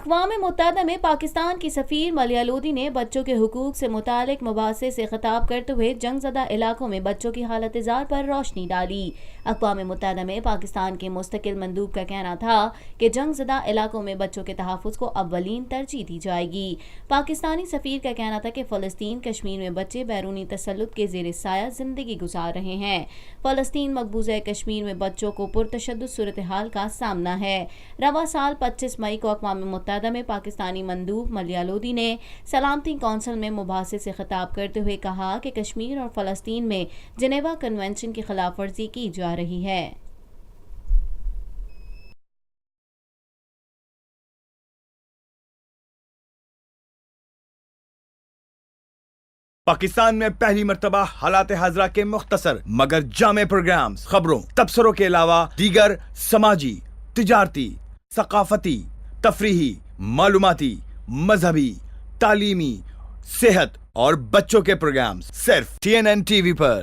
اقوام متحدہ میں پاکستان کی سفیر ملیحہ لودھی نے بچوں کے حقوق سے متعلق مباحثے سے خطاب کرتے ہوئے جنگ زدہ علاقوں میں بچوں کی حالت زار پر روشنی ڈالی۔ اقوام متحدہ میں پاکستان کے مستقل مندوب کا کہنا تھا کہ جنگ زدہ علاقوں میں بچوں کے تحفظ کو اولین ترجیح دی جائے گی۔ پاکستانی سفیر کا کہنا تھا کہ فلسطین کشمیر میں بچے بیرونی تسلط کے زیر سایہ زندگی گزار رہے ہیں۔ فلسطین مقبوضہ کشمیر میں بچوں کو پرتشدد صورتحال کا سامنا ہے۔ رواں سال 25 مئی کو اقوام متحدہ میں پاکستانی مندوب ملیحہ لودھی نے سلامتی کونسل میں مباحثے سے خطاب کرتے ہوئے کہا کہ کشمیر اور فلسطین میں جنیوا کنونشن کی خلاف ورزی کی جا رہی ہے۔ پاکستان میں پہلی مرتبہ حالات حاضرہ کے مختصر مگر جامع پروگرامز، خبروں، تبصروں کے علاوہ دیگر سماجی، تجارتی، ثقافتی، تفریحی، معلوماتی، مذہبی، تعلیمی، صحت اور بچوں کے پروگرامز صرف TNN TV پر۔